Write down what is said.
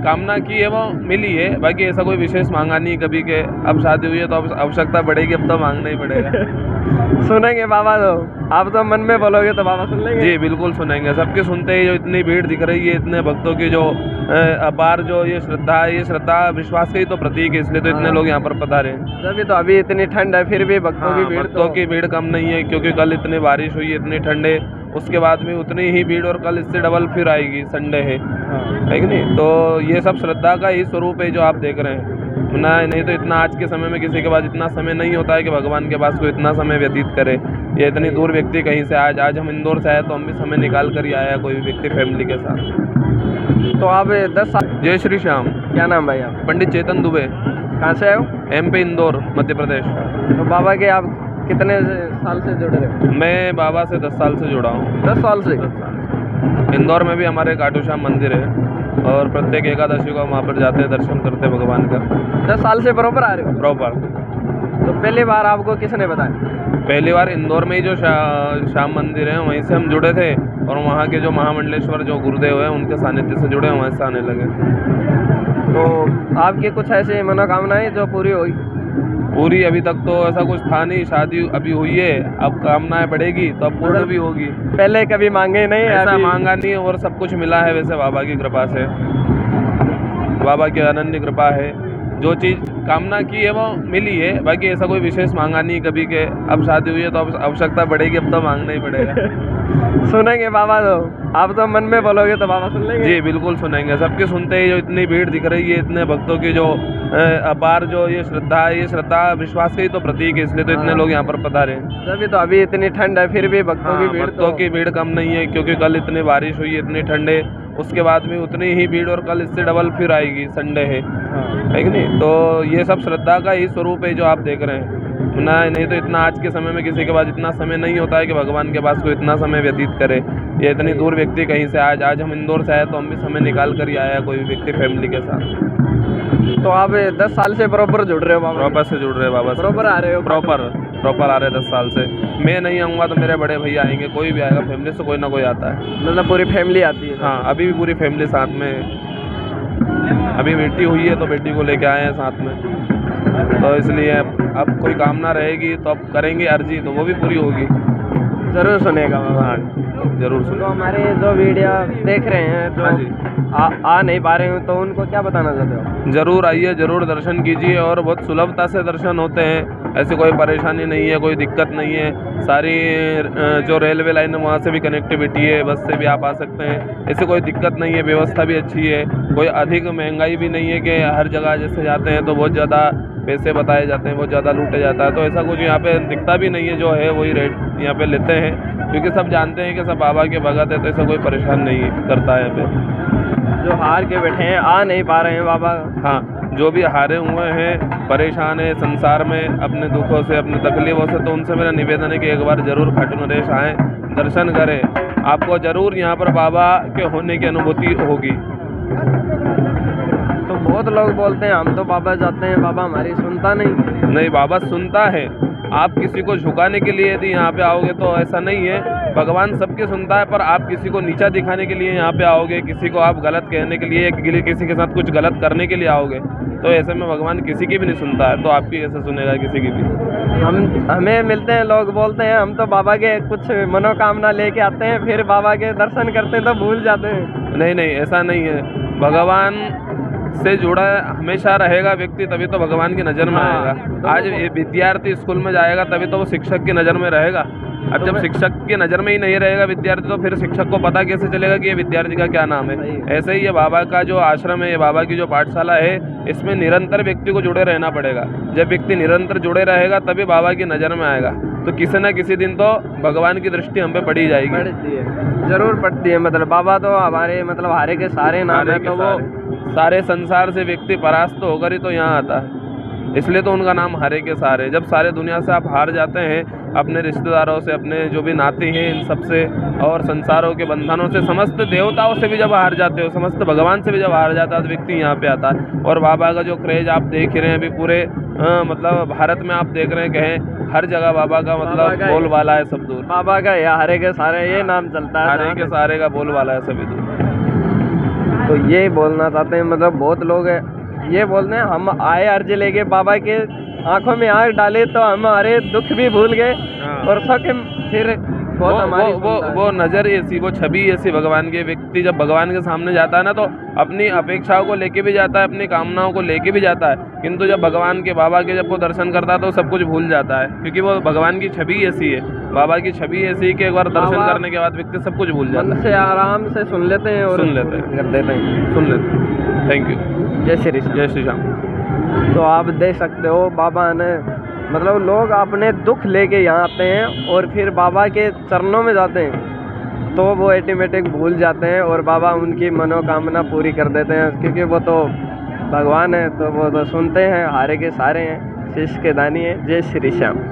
कामना की है वो मिली है, बाकी ऐसा कोई विशेष मांगा नहीं कभी के। अब शादी हुई है तो अब आवश्यकता बढ़ेगी, अब तो मांगना ही पड़ेगा। सुनेंगे बाबा तो, आप तो मन में बोलोगे तो बाबा सुन लेंगे। जी बिल्कुल सुनेंगे, सबके सुनते ही जो इतनी भीड़ दिख रही है, इतने भक्तों की जो अपार जो ये श्रद्धा है, ये श्रद्धा विश्वास का ही तो प्रतीक है, इसलिए तो इतने लोग यहाँ पर पधारे हैं। तभी तो अभी इतनी ठंड है फिर भी भक्तों की भीड़ भक्तों की भीड़ कम नहीं है, क्योंकि कल इतनी बारिश हुई, इतनी ठंडे, उसके बाद में उतनी ही भीड़ और कल इससे डबल फिर आएगी, संडे है कि नहीं। तो ये सब श्रद्धा का ही स्वरूप है जो आप देख रहे हैं ना। नहीं तो इतना आज के समय में किसी के पास इतना समय नहीं होता है कि भगवान के पास कोई इतना समय व्यतीत करे। ये इतनी दूर व्यक्ति कहीं से आज हम इंदौर से आए तो हम भी समय निकाल कर ही आया, कोई व्यक्ति फैमिली के साथ। तो आप 10 साल। जय श्री श्याम। क्या नाम भाई आप? पंडित चेतन दुबे। कहाँ से आए हो? MP इंदौर मध्य प्रदेश। तो बाबा के आप कितने साल से जुड़े रहे? मैं बाबा से 10 साल से जुड़ा हूँ। 10 साल से? इंदौर में भी हमारे खाटू श्याम मंदिर है और प्रत्येक एकादशी को वहाँ पर जाते हैं, दर्शन करते हैं भगवान का। 10 साल से बरोबर आ रहे हो? प्रॉपर। तो पहली बार आपको किसने बताया? पहली बार इंदौर में ही जो श्याम मंदिर है वहीं से हम जुड़े थे, और वहाँ के जो महामंडलेश्वर जो गुरुदेव हैं उनके सानिध्य से जुड़े, वहाँ से आने लगे। तो आपकी कुछ ऐसी मनोकामनाएं जो पूरी हुई? पूरी अभी तक तो ऐसा कुछ था नहीं, शादी अभी हुई है, अब कामनाएं बढ़ेगी तो अब पूर्ण भी होगी। पहले कभी मांगे नहीं? ऐसा मांगा नहीं और सब कुछ मिला है वैसे बाबा की कृपा से, बाबा की अनन्य कृपा है। जो चीज़ कामना की है वो मिली है, बाकी ऐसा कोई विशेष मांगा नहीं कभी के। अब शादी हुई है तो अब आवश्यकता बढ़ेगी, अब तो मांगना ही पड़ेगा। सुनेंगे बाबा तो, आप तो मन में बोलोगे तो बाबा सुन लेंगे। जी बिल्कुल सुनेंगे, सबके सुनते ही जो इतनी भीड़ दिख रही है, इतने भक्तों की जो अपार जो ये श्रद्धा है, ये श्रद्धा विश्वास का ही तो प्रतीक है, इसलिए तो इतने लोग यहाँ पर पधारे हैं। तभी तो अभी इतनी ठंड है फिर भी भक्तों की भीड़ भक्तों की भीड़ कम नहीं है, क्योंकि कल इतनी बारिश हुई, इतनी ठंडे, उसके बाद में उतनी ही भीड़ और कल इससे डबल फिर आएगी, संडे है कि नहीं। तो ये सब श्रद्धा का ही स्वरूप है जो आप देख रहे हैं ना। नहीं तो इतना आज के समय में किसी के पास इतना समय नहीं होता है कि भगवान के पास कोई इतना समय व्यतीत करे। ये इतनी दूर व्यक्ति कहीं से आज हम इंदौर से आए तो हम भी समय निकाल कर ही आया, कोई व्यक्ति फैमिली के साथ। तो आप 10 साल से बरोबर जुड़ रहे हो बाबा? प्रॉपर से जुड़ रहे हैं बाबा से। बरोबर आ रहे हो? प्रॉपर आ रहे हैं 10 साल से। मैं नहीं आऊँगा तो मेरे बड़े भैया आएंगे, कोई भी आएगा, फैमिली से कोई ना कोई आता है। मतलब पूरी फैमिली आती है? हाँ, अभी भी पूरी फैमिली साथ में है। अभी बेटी हुई है तो बेटी को लेके आए हैं साथ में, तो इसलिए अब कोई कामना रहेगी तो अब करेंगे अर्जी, तो वो भी पूरी होगी। जरूर सुनेगा बाबा। हाँ जरूर तो सुनो। हमारे जो वीडियो देख रहे हैं जो हाँ जी। आ नहीं पा रहे हो तो उनको क्या बताना चाहते हो? जरूर आइए, जरूर दर्शन कीजिए, और बहुत सुलभता से दर्शन होते हैं, ऐसी कोई परेशानी नहीं है, कोई दिक्कत नहीं है। सारी जो रेलवे लाइन है वहाँ से भी कनेक्टिविटी है, बस से भी आप आ सकते हैं, ऐसी कोई दिक्कत नहीं है। व्यवस्था भी अच्छी है, कोई अधिक महंगाई भी नहीं है कि हर जगह जैसे जाते हैं तो बहुत ज़्यादा पैसे बताए जाते हैं, बहुत ज़्यादा लूटे जाता है, तो ऐसा कुछ यहाँ पे दिखता भी नहीं है। जो है वही रेट यहाँ पे लेते हैं, क्योंकि सब जानते हैं कि सब बाबा के भगत है, तो ऐसा कोई परेशान नहीं करता है यहाँ पे। जो हार के बैठे हैं, आ नहीं पा रहे हैं बाबा। हाँ, जो भी हारे हुए हैं, परेशान है संसार में अपने दुखों से, अपने तकलीफ़ों से, तो उनसे मेरा निवेदन है कि एक बार ज़रूर खाटू नरेश आएँ, दर्शन करें, आपको ज़रूर यहाँ पर बाबा के होने की अनुभूति होगी। तो बहुत लोग बोलते हैं हम तो बाबा जाते हैं, बाबा हमारी सुनता नहीं। बाबा सुनता है। आप किसी को झुकाने के लिए यदि यहाँ पे आओगे तो ऐसा नहीं है, भगवान सबके सुनता है, पर आप किसी को नीचा दिखाने के लिए यहाँ पे आओगे, किसी को आप गलत कहने के लिए, किसी के साथ कुछ गलत करने के लिए आओगे, तो ऐसे में भगवान किसी की भी नहीं सुनता है, तो आपकी कैसे सुनेगा किसी की भी। हमें मिलते हैं लोग बोलते हैं हम तो बाबा के कुछ मनोकामना लेके आते हैं, फिर बाबा के दर्शन करते हैं तो भूल जाते हैं। नहीं, ऐसा नहीं है। भगवान से जुड़ा हमेशा रहेगा व्यक्ति, तभी तो भगवान की नज़र में आएगा। आज विद्यार्थी स्कूल में जाएगा तभी तो वो शिक्षक की नज़र में रहेगा। अब जब शिक्षक की नज़र में ही नहीं रहेगा विद्यार्थी, तो फिर शिक्षक को पता कैसे चलेगा कि ये विद्यार्थी का क्या नाम है। ऐसे ही ये बाबा का जो आश्रम है, ये बाबा की जो पाठशाला है, इसमें निरंतर व्यक्ति को जुड़े रहना पड़ेगा। जब व्यक्ति निरंतर जुड़े रहेगा तभी बाबा की नज़र में आएगा, तो किसी न किसी दिन तो भगवान की दृष्टि हम पे पड़ी जाएगी। पड़ती है, जरूर पड़ती है। मतलब बाबा तो हमारे मतलब हारे के सारे नाम है, तो वो सारे संसार से व्यक्ति परास्त होकर ही तो यहाँ आता है, इसलिए तो उनका नाम हारे के सारे। जब सारे दुनिया से आप हार जाते हैं, अपने रिश्तेदारों से, अपने जो भी नाते हैं इन सब से, और संसारों के बंधनों से, समस्त देवताओं से भी जब हार जाते हो, समस्त भगवान से भी जब हार जाता है, तो व्यक्ति यहाँ पे आता है। और बाबा का जो क्रेज आप देख रहे हैं अभी पूरे मतलब भारत में आप देख रहे हैं, कहें हर जगह बाबा का मतलब बोलबाला है सब दूर। बाबा का या हारे के सारे ये नाम चलता है, हारे के सारे का बोलबाला है सभी दूर। तो ये बोलना चाहते हैं, मतलब बहुत लोग ये बोलते हैं हम आए अर्ज लेके बाबा के आंखों में आंख डाले तो हमारे दुख भी भूल गए हाँ। और सुख फिर बहुत हमारी सुनता है। वो नज़र ऐसी, वो छवि ऐसी भगवान के, व्यक्ति जब भगवान के सामने जाता है ना तो अपनी अपेक्षाओं को लेके भी जाता है, अपनी कामनाओं को लेके भी जाता है, किंतु जब भगवान के, बाबा के जब वो दर्शन करता है तो सब कुछ भूल जाता है, क्योंकि वो भगवान की छवि ऐसी है, बाबा की छवि ऐसी है कि एक बार दर्शन बाबा करने के बाद व्यक्ति सब कुछ भूल जाता मन से आराम से सुन लेते हैं और सुन लेते हैं। कर देते हैं। है, सुन लेते हैं। Thank you. जय श्री राम। जय श्री राम। तो आप देख सकते हो बाबा ने, मतलब लोग अपने दुख लेके यहाँ आते हैं और फिर बाबा के चरणों में जाते हैं तो वो ऑटोमेटिक भूल जाते हैं और बाबा उनकी मनोकामना पूरी कर देते हैं, क्योंकि वो तो भगवान है, तो वो तो सुनते हैं, हारे के सारे हैं, शीश के दानी है। जय श्री श्याम।